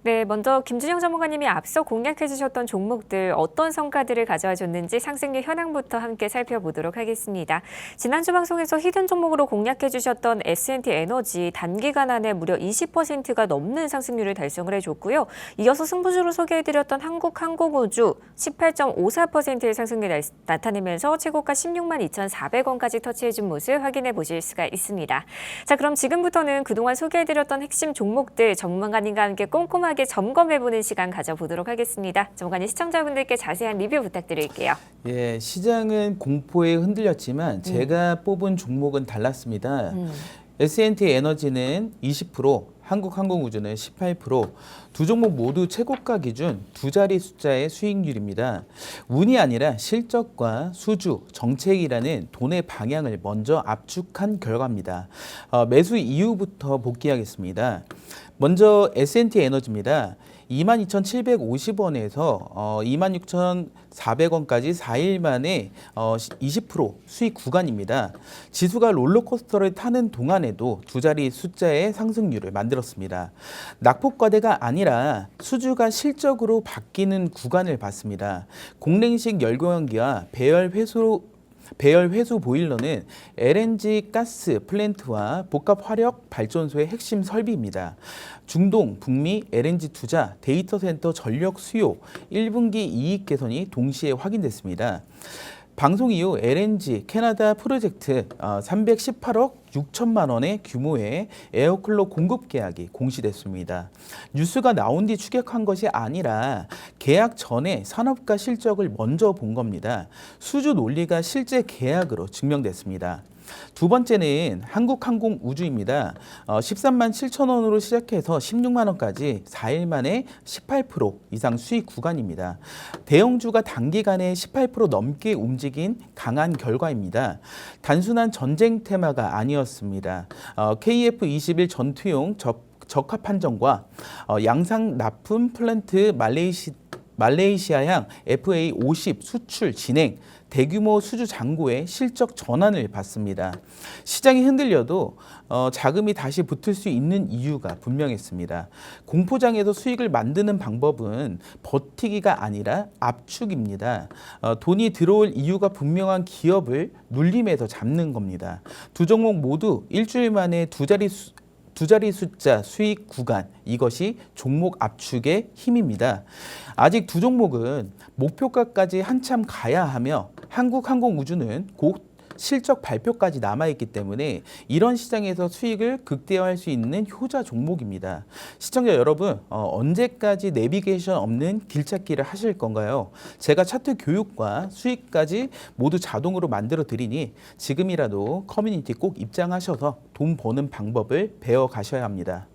네, 먼저 김준영 전문가님이 앞서 공략해 주셨던 종목들 어떤 성과들을 가져와 줬는지 상승률 현황부터 함께 살펴보도록 하겠습니다. 지난주 방송에서 히든 종목으로 공략해 주셨던 S&T 에너지 단기간 안에 무려 20%가 넘는 상승률을 달성을 해줬고요. 이어서 승부주로 소개해드렸던 한국항공우주 18.54%의 상승률을 나타내면서 최고가 16만 2,400원까지 터치해준 모습 확인해 보실 수가 있습니다. 자, 그럼 지금부터는 그동안 소개해드렸던 핵심 종목들 전문가님과 함께 꼼꼼하게 점검해보는 시간 가져보도록 하겠습니다. 전문가님, 시청자분들께 자세한 리뷰 부탁드릴게요. 예, 시장은 공포에 흔들렸지만 제가 뽑은 종목은 달랐습니다. S&T 에너지는 20%, 한국항공우주는 18%, 두 종목 모두 최고가 기준 두 자리 숫자의 수익률입니다. 운이 아니라 실적과 수주, 정책이라는 돈의 방향을 먼저 압축한 결과입니다. 매수 이유부터 복귀하겠습니다. 먼저 S&T 에너지입니다. 22,750원에서 26,400원까지 4일 만에 20% 수익 구간입니다. 지수가 롤러코스터를 타는 동안에도 두 자리 숫자의 상승률을 만들었습니다. 낙폭과대가 아니라 수주가 실적으로 바뀌는 구간을 봤습니다. 공랭식 열공연기와 배열 회수 보일러는 LNG 가스 플랜트와 복합 화력 발전소의 핵심 설비입니다. 중동, 북미 LNG 투자, 데이터 센터 전력 수요, 1분기 이익 개선이 동시에 확인됐습니다. 방송 이후 LNG 캐나다 프로젝트 318억 6천만 원의 규모의 에어쿨러 공급 계약이 공시됐습니다. 뉴스가 나온 뒤 추격한 것이 아니라 계약 전에 산업과 실적을 먼저 본 겁니다. 수주 논리가 실제 계약으로 증명됐습니다. 두 번째는 한국항공우주입니다. 13만 7천 원으로 시작해서 16만 원까지 4일 만에 18% 이상 수익 구간입니다. 대형주가 단기간에 18% 넘게 움직인 강한 결과입니다. 단순한 전쟁 테마가 아니었습니다. KF-21 전투용 적합 판정과 양상 납품 플랜트 말레이시아향 FA50 수출 진행, 대규모 수주 잔고의 실적 전환을 봤습니다. 시장이 흔들려도 자금이 다시 붙을 수 있는 이유가 분명했습니다. 공포장에서 수익을 만드는 방법은 버티기가 아니라 압축입니다. 돈이 들어올 이유가 분명한 기업을 눌림에서 잡는 겁니다. 두 종목 모두 일주일 만에 두 자리 숫자 수익 구간, 이것이 종목 압축의 힘입니다. 아직 두 종목은 목표가까지 한참 가야 하며 한국항공우주는 곧 실적 발표까지 남아있기 때문에 이런 시장에서 수익을 극대화할 수 있는 효자 종목입니다. 시청자 여러분, 언제까지 내비게이션 없는 길찾기를 하실 건가요? 제가 차트 교육과 수익까지 모두 자동으로 만들어 드리니 지금이라도 커뮤니티 꼭 입장하셔서 돈 버는 방법을 배워 가셔야 합니다.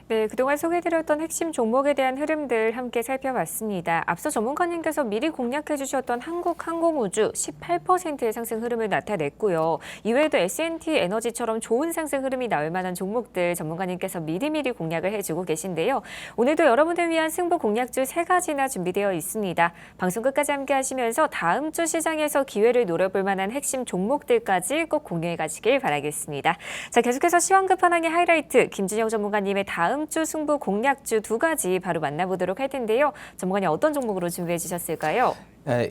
네, 그동안 소개해드렸던 핵심 종목에 대한 흐름들 함께 살펴봤습니다. 앞서 전문가님께서 미리 공략해 주셨던 한국항공우주 18%의 상승 흐름을 나타냈고요. 이외에도 S&T 에너지처럼 좋은 상승 흐름이 나올 만한 종목들 전문가님께서 미리미리 공략을 해주고 계신데요. 오늘도 여러분을 위한 승부 공략주 3가지나 준비되어 있습니다. 방송 끝까지 함께 하시면서 다음 주 시장에서 기회를 노려볼 만한 핵심 종목들까지 꼭 공유해 가시길 바라겠습니다. 자, 계속해서 시황급한항의 하이라이트 김준영 전문가님의 다음 주 승부 공략주 2가지 바로 만나보도록 할 텐데요. 전문가님 어떤 종목으로 준비해 주셨을까요?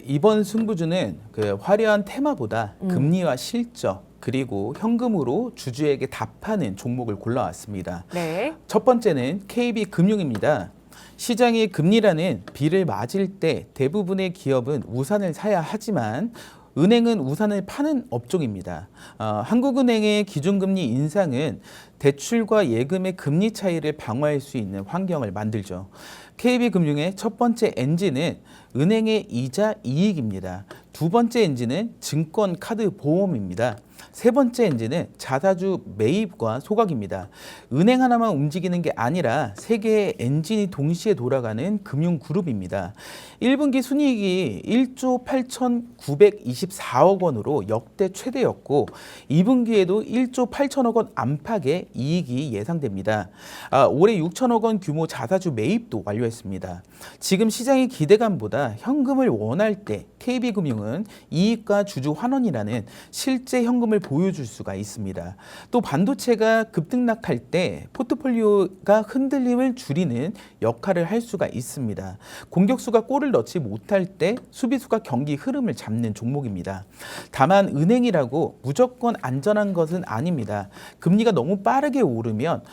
이번 승부주는 그 화려한 테마보다 금리와 실적 그리고 현금으로 주주에게 답하는 종목을 골라왔습니다. 네. 첫 번째는 KB금융입니다. 시장이 금리라는 비를 맞을 때 대부분의 기업은 우산을 사야 하지만 은행은 우산을 파는 업종입니다. 한국은행의 기준금리 인상은 대출과 예금의 금리 차이를 방어할 수 있는 환경을 만들죠. KB금융의 첫 번째 엔진은 은행의 이자 이익입니다. 두 번째 엔진은 증권 카드 보험입니다. 세 번째 엔진은 자사주 매입과 소각입니다. 은행 하나만 움직이는 게 아니라 세 개의 엔진이 동시에 돌아가는 금융그룹입니다. 1분기 순이익이 1조 8,924억 원으로 역대 최대였고 2분기에도 1조 8천억 원 안팎의 이익이 예상됩니다. 올해 6천억 원 규모 자사주 매입도 완료했습니다. 지금 시장의 기대감보다 현금을 원할 때 KB금융은 이익과 주주 환원이라는 실제 현금을 보여줄 수가 있습니다. 또 반도체가 급등락할 때 포트폴리오가 흔들림을 줄이는 역할을 할 수가 있습니다. 공격수가 골을 넣지 못할 때 수비수가 경기 흐름을 잡는 종목입니다. 다만 은행이라고 무조건 안전한 것은 아닙니다. 금리가 너무 빠르게 오르면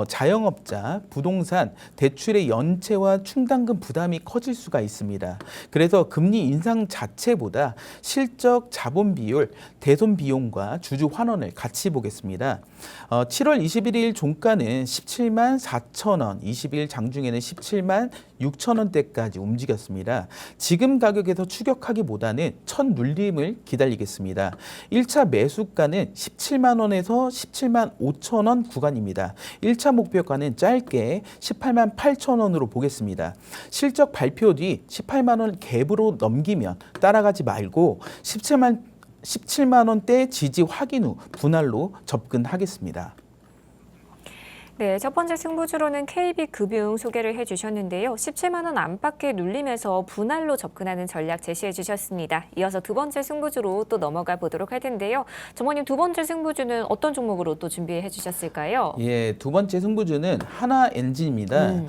자영업자, 부동산, 대출의 연체와 충당금 부담이 커질 수가 있습니다. 그래서 금리 인상 자체보다 실적 자본 비율, 대손 비용과 주주 환원을 같이 보겠습니다. 7월 21일 종가는 17만 4천 원, 20일 장중에는 17만 6천 원대까지 움직였습니다. 지금 가격에서 추격하기보다는 첫 눌림을 기다리겠습니다. 1차 매수가는 17만 원에서 17만 5천 원 구간입니다. 1차 목표가는 짧게 18만 8천 원으로 보겠습니다. 실적 발표 뒤 18만 원 갭으로 넘기면 따라가지 말고 17만 원대 지지 확인 후 분할로 접근하겠습니다. 네, 첫 번째 승부주로는 KB금융 소개를 해주셨는데요. 17만 원 안팎에 눌리면서 분할로 접근하는 전략 제시해 주셨습니다. 이어서 두 번째 승부주로 또 넘어가 보도록 할 텐데요. 전문님 두 번째 승부주는 어떤 종목으로 또 준비해 주셨을까요? 예, 두 번째 승부주는 하나엔진입니다.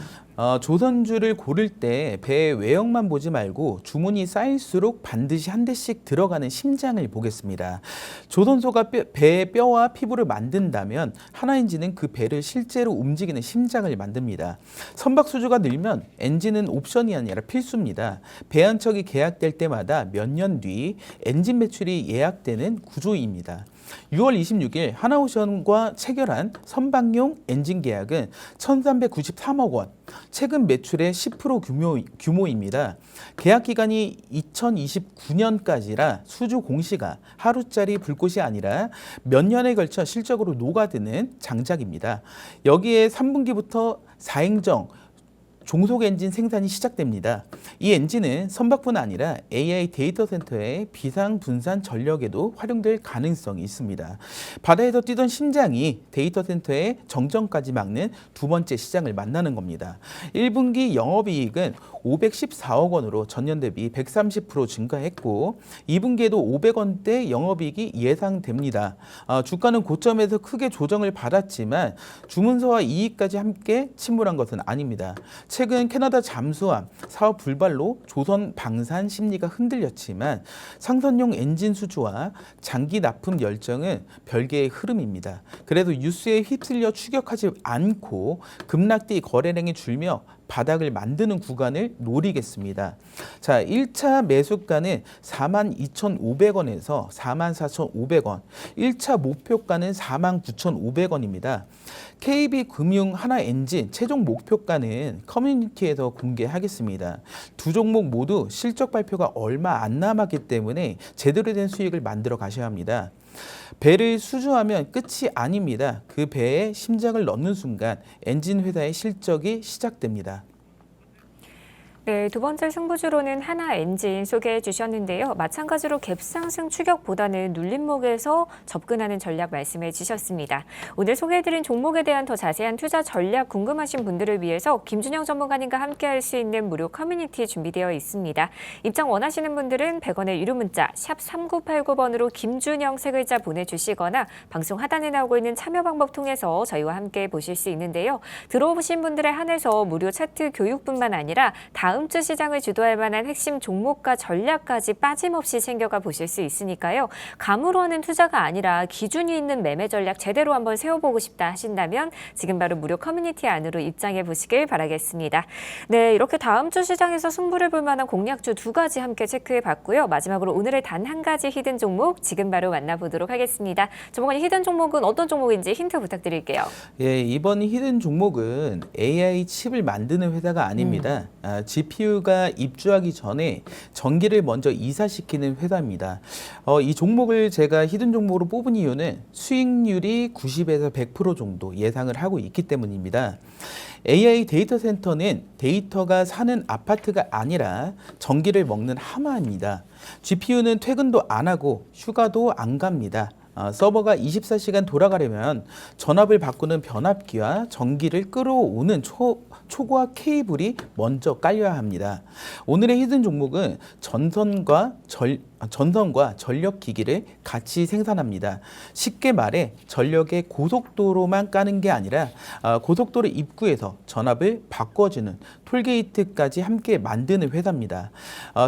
조선주를 고를 때 배의 외형만 보지 말고 주문이 쌓일수록 반드시 한 대씩 들어가는 심장을 보겠습니다. 조선소가 배의 뼈와 피부를 만든다면 하나엔진은 그 배를 실제로 움직이는 심장을 만듭니다. 선박수주가 늘면 엔진은 옵션이 아니라 필수입니다. 배 한 척이 계약될 때마다 몇 년 뒤 엔진 매출이 예약되는 구조입니다. 6월 26일 하나오션과 체결한 선박용 엔진 계약은 1,393억 원, 최근 매출의 10% 규모입니다. 계약 기간이 2029년까지라 수주 공시가 하루짜리 불꽃이 아니라 몇 년에 걸쳐 실적으로 녹아드는 장작입니다. 여기에 3분기부터 4행정 종속 엔진 생산이 시작됩니다. 이 엔진은 선박뿐 아니라 AI 데이터 센터의 비상 분산 전력에도 활용될 가능성이 있습니다. 바다에서 뛰던 심장이 데이터 센터의 정전까지 막는 두 번째 시장을 만나는 겁니다. 1분기 영업이익은 514억 원으로 전년 대비 130% 증가했고 2분기에도 500원대 영업이익이 예상됩니다. 주가는 고점에서 크게 조정을 받았지만 주문서와 이익까지 함께 침몰한 것은 아닙니다. 최근 캐나다 잠수함 사업 불발로 조선 방산 심리가 흔들렸지만 상선용 엔진 수주와 장기 납품 열정은 별개의 흐름입니다. 그래도 뉴스에 휩쓸려 추격하지 않고 급락뒤 거래량이 줄며 바닥을 만드는 구간을 노리겠습니다. 자, 1차 매수가는 42,500원에서 44,500원, 1차 목표가는 49,500원입니다. KB금융 하나엔진 최종 목표가는 커뮤니티에서 공개하겠습니다. 두 종목 모두 실적 발표가 얼마 안 남았기 때문에 제대로 된 수익을 만들어 가셔야 합니다. 배를 수주하면 끝이 아닙니다. 그 배에 심장을 넣는 순간 엔진 회사의 실적이 시작됩니다. 네, 두 번째 승부주로는 하나엔진 소개해 주셨는데요. 마찬가지로 갭상승 추격보다는 눌림목에서 접근하는 전략 말씀해 주셨습니다. 오늘 소개해드린 종목에 대한 더 자세한 투자 전략 궁금하신 분들을 위해서 김준영 전문가님과 함께할 수 있는 무료 커뮤니티 준비되어 있습니다. 입장 원하시는 분들은 100원의 유료 문자 샵 3989번으로 김준영 세 글자 보내주시거나 방송 하단에 나오고 있는 참여 방법 통해서 저희와 함께 보실 수 있는데요. 들어오신 분들에 한해서 무료 차트 교육뿐만 아니라 다음 주 시장을 주도할 만한 핵심 종목과 전략까지 빠짐없이 챙겨가 보실 수 있으니까요. 감으로 하는 투자가 아니라 기준이 있는 매매 전략 제대로 한번 세워보고 싶다 하신다면 지금 바로 무료 커뮤니티 안으로 입장해 보시길 바라겠습니다. 네, 이렇게 다음 주 시장에서 승부를 볼 만한 공략주 두 가지 함께 체크해 봤고요. 마지막으로 오늘의 단 한 가지 히든 종목 지금 바로 만나보도록 하겠습니다. 전문가님, 히든 종목은 어떤 종목인지 힌트 부탁드릴게요. 예, 이번 히든 종목은 AI 칩을 만드는 회사가 아닙니다. GPU가 입주하기 전에 전기를 먼저 이사시키는 회사입니다. 이 종목을 제가 히든 종목으로 뽑은 이유는 수익률이 90에서 100% 정도 예상을 하고 있기 때문입니다. AI 데이터 센터는 데이터가 사는 아파트가 아니라 전기를 먹는 하마입니다. GPU는 퇴근도 안 하고 휴가도 안 갑니다. 서버가 24시간 돌아가려면 전압을 바꾸는 변압기와 전기를 끌어오는 초고압 케이블이 먼저 깔려야 합니다. 오늘의 히든 종목은 전선과 전력 기기를 같이 생산합니다. 쉽게 말해 전력의 고속도로만 까는 게 아니라 고속도로 입구에서 전압을 바꿔주는 톨게이트까지 함께 만드는 회사입니다.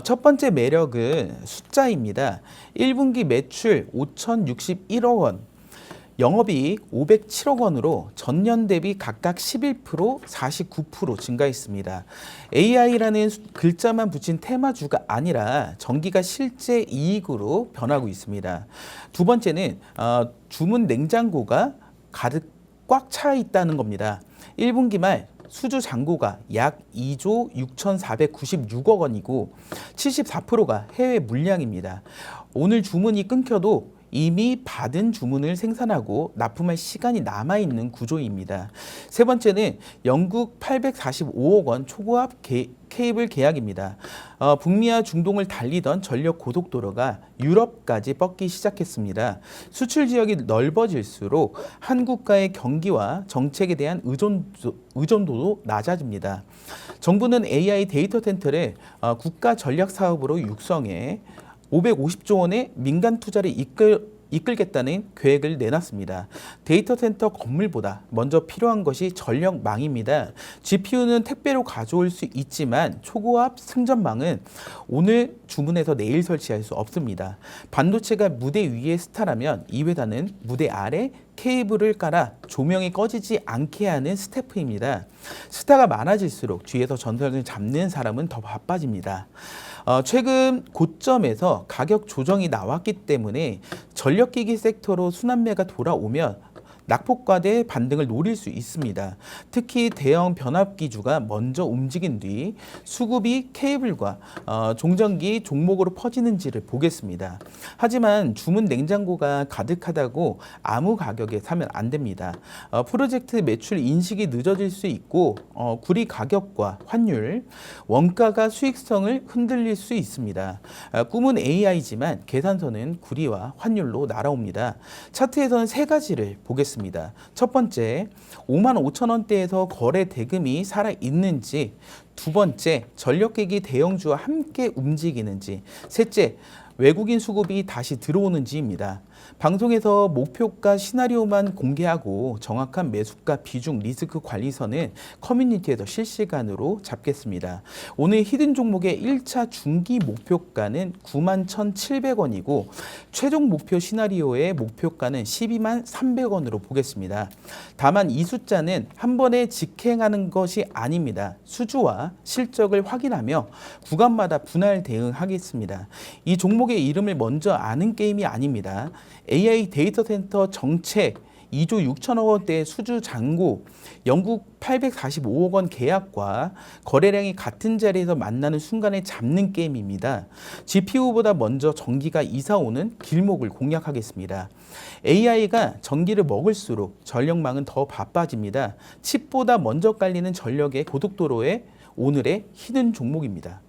첫 번째 매력은 숫자입니다. 1분기 매출 5,061억 원, 영업이익 507억 원으로 전년 대비 각각 11%, 49% 증가했습니다. AI라는 글자만 붙인 테마주가 아니라 전기가 실제 이익으로 변하고 있습니다. 두 번째는 주문 냉장고가 가득 꽉 차 있다는 겁니다. 1분기 말 수주 잔고가 약 2조 6,496억 원이고 74%가 해외 물량입니다. 오늘 주문이 끊겨도 이미 받은 주문을 생산하고 납품할 시간이 남아있는 구조입니다. 세 번째는 영국 845억 원 초고압 케이블 계약입니다. 북미와 중동을 달리던 전력 고속도로가 유럽까지 뻗기 시작했습니다. 수출 지역이 넓어질수록 한국과의 경기와 정책에 대한 의존도도 낮아집니다. 정부는 AI 데이터 센터를 국가 전략 사업으로 육성해 550조 원의 민간 투자를 이끌겠다는 계획을 내놨습니다. 데이터 센터 건물보다 먼저 필요한 것이 전력망입니다. GPU는 택배로 가져올 수 있지만 초고압 승전망은 오늘 주문해서 내일 설치할 수 없습니다. 반도체가 무대 위에 스타라면 이 회사는 무대 아래 케이블을 깔아 조명이 꺼지지 않게 하는 스태프입니다. 스타가 많아질수록 뒤에서 전선을 잡는 사람은 더 바빠집니다. 최근 고점에서 가격 조정이 나왔기 때문에 전력기기 섹터로 순환매가 돌아오면 낙폭과대 반등을 노릴 수 있습니다. 특히 대형 변압기주가 먼저 움직인 뒤 수급이 케이블과 종전기 종목으로 퍼지는지를 보겠습니다. 하지만 주문 냉장고가 가득하다고 아무 가격에 사면 안 됩니다. 프로젝트 매출 인식이 늦어질 수 있고 구리 가격과 환율, 원가가 수익성을 흔들릴 수 있습니다. 꿈은 AI지만 계산서는 구리와 환율로 날아옵니다. 차트에서는 세 가지를 보겠습니다. 첫 번째, 55,000원대에서 거래 대금이 살아있는지, 두 번째, 전력객이 대형주와 함께 움직이는지, 셋째, 외국인 수급이 다시 들어오는지입니다. 방송에서 목표가 시나리오만 공개하고 정확한 매수가 비중 리스크 관리선은 커뮤니티에서 실시간으로 잡겠습니다. 오늘 히든 종목의 1차 중기 목표가는 91,700원이고 최종 목표 시나리오의 목표가는 123,300원으로 보겠습니다. 다만 이 숫자는 한 번에 직행하는 것이 아닙니다. 수주와 실적을 확인하며 구간마다 분할 대응하겠습니다. 이 종목의 이름을 먼저 아는 게임이 아닙니다. AI 데이터 센터 정책 2조 6천억 원대의 수주 잔고, 영국 845억 원 계약과 거래량이 같은 자리에서 만나는 순간에 잡는 게임입니다. GPU보다 먼저 전기가 이사오는 길목을 공략하겠습니다. AI가 전기를 먹을수록 전력망은 더 바빠집니다. 칩보다 먼저 깔리는 전력의 고속도로의 오늘의 히든 종목입니다.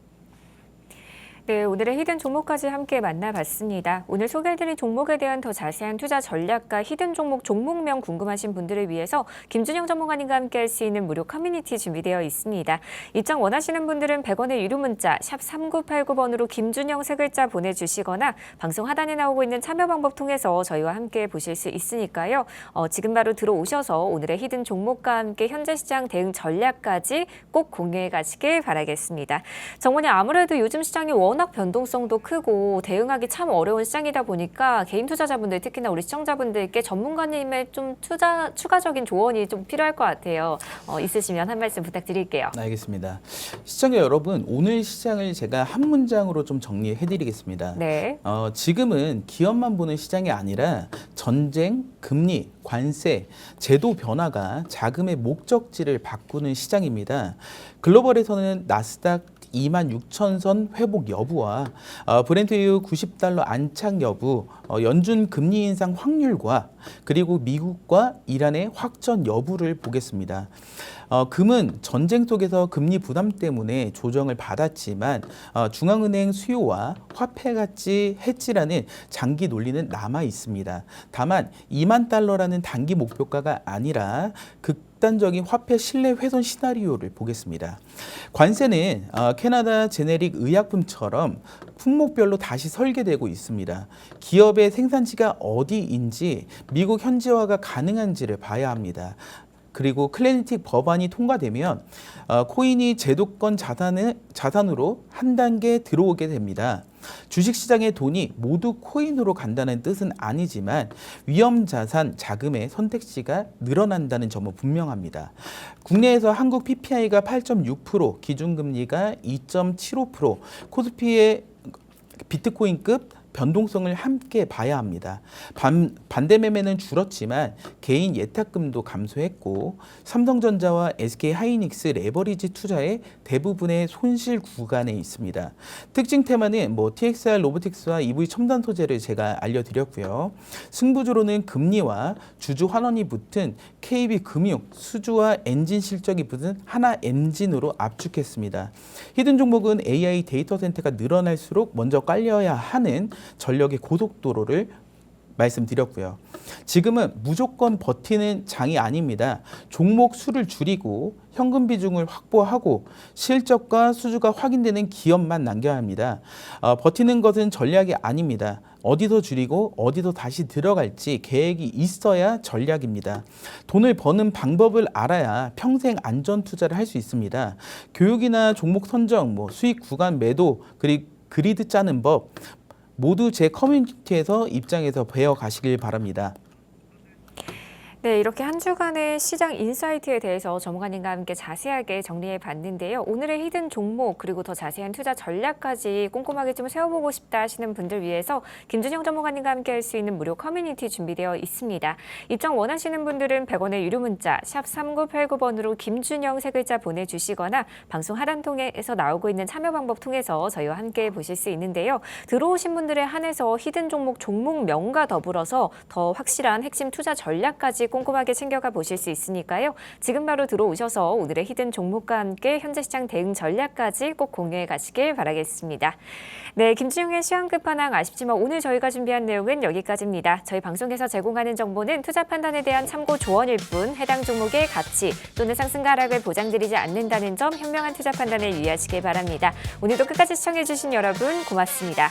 네, 오늘의 히든 종목까지 함께 만나봤습니다. 오늘 소개해드린 종목에 대한 더 자세한 투자 전략과 히든 종목 종목명 궁금하신 분들을 위해서 김준영 전문가님과 함께 할 수 있는 무료 커뮤니티 준비되어 있습니다. 입장 원하시는 분들은 100원의 유료 문자 샵 3989번으로 김준영 세 글자 보내주시거나 방송 하단에 나오고 있는 참여 방법 통해서 저희와 함께 보실 수 있으니까요. 지금 바로 들어오셔서 오늘의 히든 종목과 함께 현재 시장 대응 전략까지 꼭 공유해 가시길 바라겠습니다. 정원이 아무래도 요즘 시장이 워낙 변동성도 크고 대응하기 참 어려운 시장이다 보니까 개인 투자자분들 특히나 우리 시청자분들께 전문가님의 좀 추가적인 조언이 좀 필요할 것 같아요. 있으시면 한 말씀 부탁드릴게요. 알겠습니다. 시청자 여러분, 오늘 시장을 제가 한 문장으로 좀 정리해드리겠습니다. 네. 지금은 기업만 보는 시장이 아니라 전쟁, 금리, 관세, 제도 변화가 자금의 목적지를 바꾸는 시장입니다. 글로벌에서는 나스닥 26,000선 회복 여부와 브렌트유 90달러 안착 여부, 연준 금리 인상 확률과 그리고 미국과 이란의 확전 여부를 보겠습니다. 금은 전쟁 속에서 금리 부담 때문에 조정을 받았지만 중앙은행 수요와 화폐가치 해지라는 장기 논리는 남아 있습니다. 다만 2만 달러라는 단기 목표가가 아니라 극단적인 화폐 신뢰 훼손 시나리오를 보겠습니다. 관세는 캐나다 제네릭 의약품처럼 품목별로 다시 설계되고 있습니다. 기업의 생산지가 어디인지 미국 현지화가 가능한지를 봐야 합니다. 그리고 클래리티 법안이 통과되면 코인이 제도권 자산으로 한 단계 들어오게 됩니다. 주식시장의 돈이 모두 코인으로 간다는 뜻은 아니지만 위험자산 자금의 선택지가 늘어난다는 점은 분명합니다. 국내에서 한국 PPI가 8.6%, 기준금리가 2.75%, 코스피의 비트코인급 변동성을 함께 봐야 합니다. 반대 매매는 줄었지만 개인 예탁금도 감소했고 삼성전자와 SK하이닉스 레버리지 투자의 대부분의 손실 구간에 있습니다. 특징 테마는 TXR 로보틱스와 EV 첨단 소재를 제가 알려드렸고요. 승부주로는 금리와 주주 환원이 붙은 KB금융, 수주와 엔진 실적이 붙은 하나 엔진으로 압축했습니다. 히든 종목은 AI 데이터 센터가 늘어날수록 먼저 깔려야 하는 전력의 고속도로를 말씀드렸고요. 지금은 무조건 버티는 장이 아닙니다. 종목 수를 줄이고 현금 비중을 확보하고 실적과 수주가 확인되는 기업만 남겨야 합니다. 버티는 것은 전략이 아닙니다. 어디서 줄이고 어디서 다시 들어갈지 계획이 있어야 전략입니다. 돈을 버는 방법을 알아야 평생 안전 투자를 할 수 있습니다. 교육이나 종목 선정, 수익 구간 매도, 그리고 그리드 짜는 법 모두 제 커뮤니티에서 입장해서 배워가시길 바랍니다. 네, 이렇게 한 주간의 시장 인사이트에 대해서 전문가님과 함께 자세하게 정리해 봤는데요. 오늘의 히든 종목 그리고 더 자세한 투자 전략까지 꼼꼼하게 좀 세워보고 싶다 하시는 분들 위해서 김준영 전문가님과 함께 할 수 있는 무료 커뮤니티 준비되어 있습니다. 입장 원하시는 분들은 100원의 유료 문자 샵 3989번으로 김준영 세 글자 보내주시거나 방송 하단 통해서 나오고 있는 참여 방법 통해서 저희와 함께 보실 수 있는데요. 들어오신 분들에 한해서 히든 종목 종목명과 더불어서 더 확실한 핵심 투자 전략까지 꼼꼼하게 챙겨가 보실 수 있으니까요. 지금 바로 들어오셔서 오늘의 히든 종목과 함께 현재 시장 대응 전략까지 꼭 공유해 가시길 바라겠습니다. 네, 김준영의 시황 끝판왕 아쉽지만 오늘 저희가 준비한 내용은 여기까지입니다. 저희 방송에서 제공하는 정보는 투자 판단에 대한 참고 조언일 뿐 해당 종목의 가치 또는 상승과 하락을 보장드리지 않는다는 점 현명한 투자 판단에 유의하시길 바랍니다. 오늘도 끝까지 시청해 주신 여러분 고맙습니다.